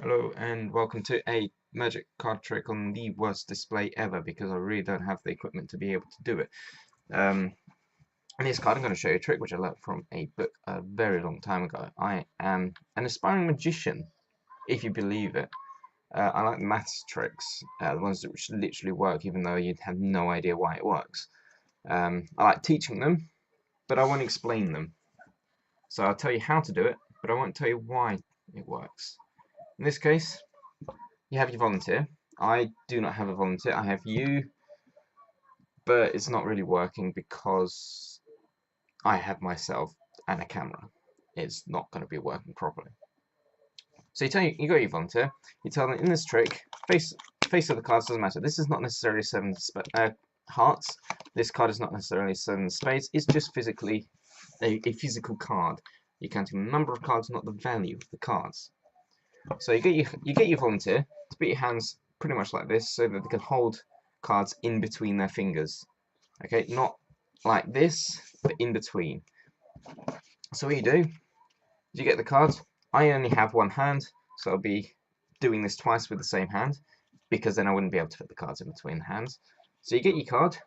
Hello and welcome to a magic card trick on the worst display ever because I really don't have the equipment to be able to do it. In this card I'm going to show you a trick which I learned from a book a very long time ago. I am an aspiring magician, if you believe it. I like maths tricks, the ones that which literally work even though you'd have no idea why it works. I like teaching them, but I won't explain them. So I'll tell you how to do it, but I won't tell you why it works. In this case, you have your volunteer. I do not have a volunteer. I have you, but it's not really working because I have myself and a camera. It's not going to be working properly. So you got your volunteer. You tell them in this trick, face of the cards doesn't matter. This is not necessarily hearts. This card is not necessarily seven spades. It's just physically a physical card. You're counting the number of cards, not the value of the cards. So you get your volunteer to put your hands pretty much like this, so that they can hold cards in between their fingers. Okay, not like this, but in between. So what you do is you get the cards. I only have one hand, so I'll be doing this twice with the same hand, because then I wouldn't be able to put the cards in between the hands. So you get your card,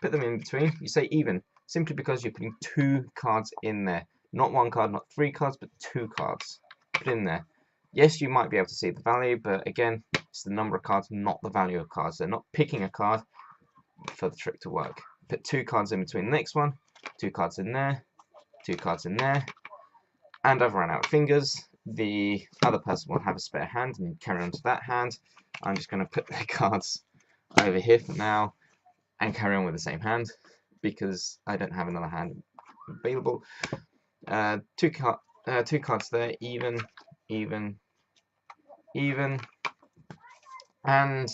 put them in between. You say even, simply because you're putting two cards in there. Not one card, not three cards, but two cards. Put in there. Yes, you might be able to see the value, but again, it's the number of cards, not the value of cards. They're not picking a card for the trick to work. Put two cards in between the next one, two cards in there, two cards in there, and I've run out of fingers. The other person will have a spare hand and carry on to that hand. I'm just going to put the cards over here for now and carry on with the same hand because I don't have another hand available. Two cards there, even, even, even, and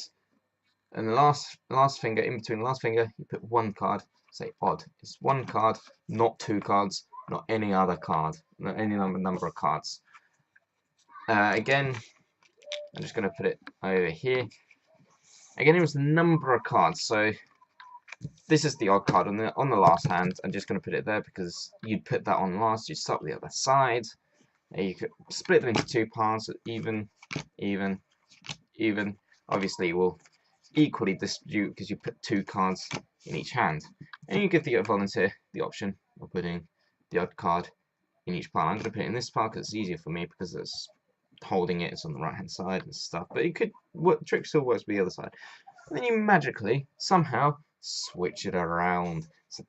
the last finger, in between the last finger, you put one card. Say odd. It's one card, not two cards, not any other card, not any number of cards. Again, I'm just going to put it over here. Again, it was the number of cards. So this is the odd card on the last hand. I'm just going to put it there because you'd put that on last. You start with the other side. You could split them into two parts, even, even, even. Obviously, we'll equally distribute because you put two cards in each hand. And you give the volunteer the option of putting the odd card in each pile. I'm going to put it in this pile because it's easier for me because it's holding it. It's on the right hand side and stuff. But it could work. Trick still works with the other side. And then you magically somehow switch it around. So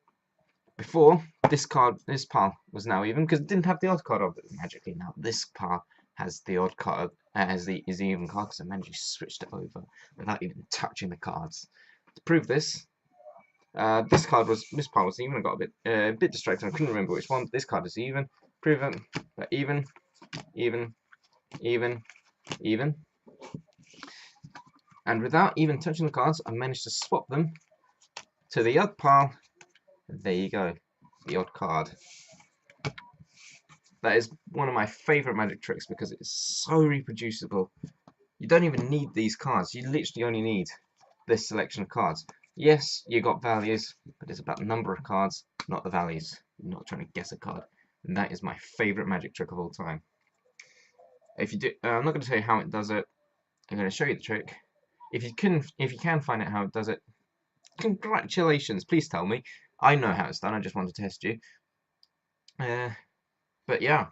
before this pile was now even because it didn't have the odd card of it. Magically now this pile has the odd card as the even card because I magically switched it over without even touching the cards. To prove this, this pile was even. I got a bit distracted. I couldn't remember which one. This card is even. Prove it. But even, even, even, even. And without even touching the cards, I managed to swap them to the odd pile. There you go, the odd card. That is one of my favourite magic tricks because it's so reproducible. You don't even need these cards. You literally only need this selection of cards. Yes, you got values, but it's about the number of cards, not the values. You're not trying to guess a card. And that is my favourite magic trick of all time. If you do, I'm not going to tell you how it does it. I'm going to show you the trick. If you can find out how it does it, congratulations. Please tell me. I know how it's done. I just want to test you. But yeah.